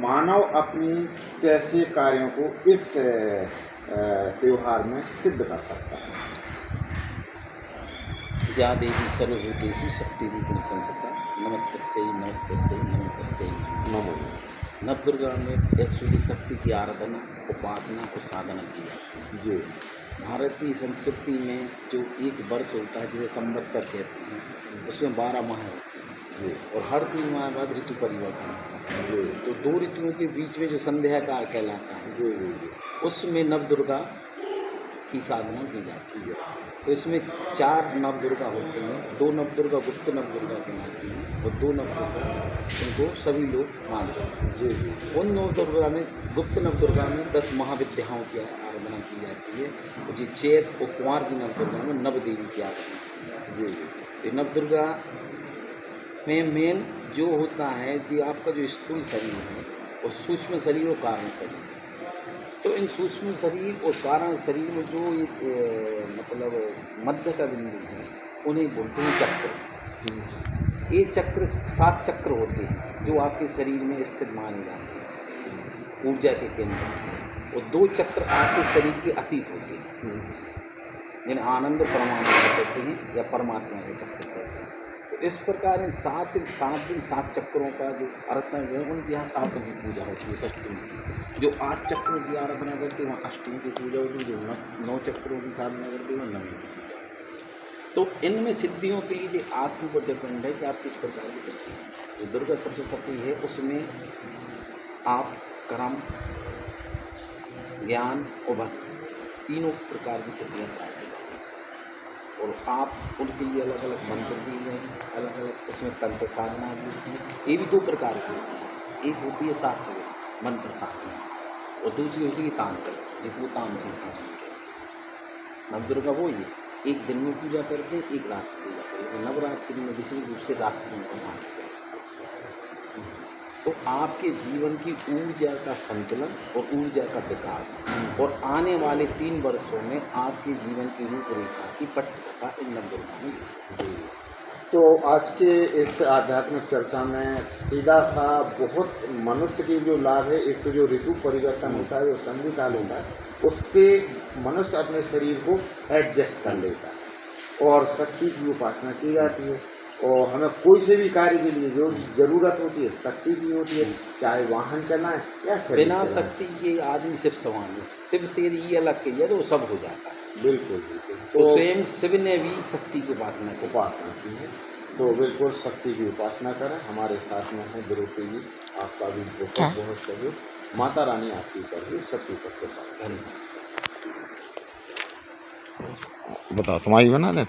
मानव अपनी कैसे कार्यों को इस त्योहार में सिद्ध कर सकता है? या देवी सर्वभूतेषु शक्तिरूपिणी संस्था नमस्तस्यै नमस्तस्यै नमस्तस्यै नमो। नवदुर्गा में एक्चुअली शक्ति की आराधना, उपासना और साधना की जाती है। जी भारतीय संस्कृति में जो एक वर्ष होता है जिसे संवत्सर कहते हैं, उसमें 12 माह होते हैं जी और हर 3 माह बाद ऋतु परिवर्तन होता है। जी तो 2 ऋतुओं के बीच में जो संध्या काल कहलाता है, जी जी जी उसमें नवदुर्गा की साधना की जाती है। तो इसमें 4 नवदुर्गा होती हैं। 2 नवदुर्गा गुप्त नवदुर्गा कहलाती हैं और 2 नवदुर्गा इनको सभी लोग मान सकते हैं। जी जी उन नवदुर्गा में, गुप्त नवदुर्गा में 10 महाविद्याओं की आराधना की जाती है और जी चैत और कुंवार की नवदुर्गा में नवदेवी की आराधना की जाती है। जी जी ये नवदुर्गा में मेन जो होता है जी आपका जो स्थूल शरीर है और सूक्ष्म शरीर और कारण शरीर। तो इन सूक्ष्म शरीर और कारण शरीर में जो एक मतलब मध्य का बिंदु है, उन्हें बोलते हैं चक्र। ये चक्र 7 चक्र होते हैं जो आपके शरीर में स्थित माने जाते हैं, ऊर्जा के केंद्र। और 2 चक्र आपके शरीर के अतीत होते हैं, जिन्हें आनंद परमानंद कहते हैं या परमात्मा के चक्र कहते हैं। तो इस प्रकार इन 7 चक्रों का जो आराधना जो है, उनके यहाँ 7 की पूजा होती है। षष्ठी की जो 8 चक्रों की आराधना करते हैं वहाँ अष्टमी की पूजा होती है। जो 9 चक्रों की साधना करते हैं वहाँ नवमी की पूजा होती है। तो इनमें सिद्धियों के लिए जो आत्म पर डिपेंड है कि आप किस प्रकार की शक्ति है। जो दुर्गा सप्तशती है उसमें आप कर्म, ज्ञान और भक्ति तीनों प्रकार की शक्तियाँ प्राप्त कर सकते हैं। और आप उनके लिए अलग अलग मंत्र दिए गए हैं, अलग अलग उसमें तंत्र साधना भी होती है। ये भी 2 प्रकार की होती है। एक होती है सात्विक मंत्र साधना और दूसरी होती है तांत्रिक, जिसको तामसी साधना कहते हैं। नवदुर्गा वो ये एक दिन में पूजा करते हैं, एक रात में पूजा करते हैं। नवरात्रि में विशेष रूप से रात्रि में मानते हैं। तो आपके जीवन की ऊर्जा का संतुलन और ऊर्जा का विकास और आने वाले 3 वर्षों में आपके जीवन की रूपरेखा की पटकथा इन नवदुर्गा में दी। तो आज के इस आध्यात्मिक चर्चा में सीधा सा बहुत मनुष्य की जो लाभ है, एक तो जो ऋतु परिवर्तन होता है, जो संधि काल होता है, उससे मनुष्य अपने शरीर को एडजस्ट कर लेता है और शक्ति की उपासना की जाती है। और हमें कोई से भी कार्य के लिए जो ज़रूरत होती है शक्ति की होती है, चाहे वाहन चलाएं या शरीर बिना चलाएं। शक्ति के आदमी शिव समान है। शिव से ये अलग किया तो वो सब हो जाता है। बिल्कुल बिल्कुल। तो स्वयं शिव ने भी शक्ति की उपासना की है। तो बिल्कुल शक्ति की उपासना करें। हमारे साथ में है द्रौपदी जी, आपका भी बहुत बहुत सहयोग। माता रानी आपकी ऊपर भी शक्ति पर कृपा। धन्यवाद। बताओ, तुम्हारी बना दें।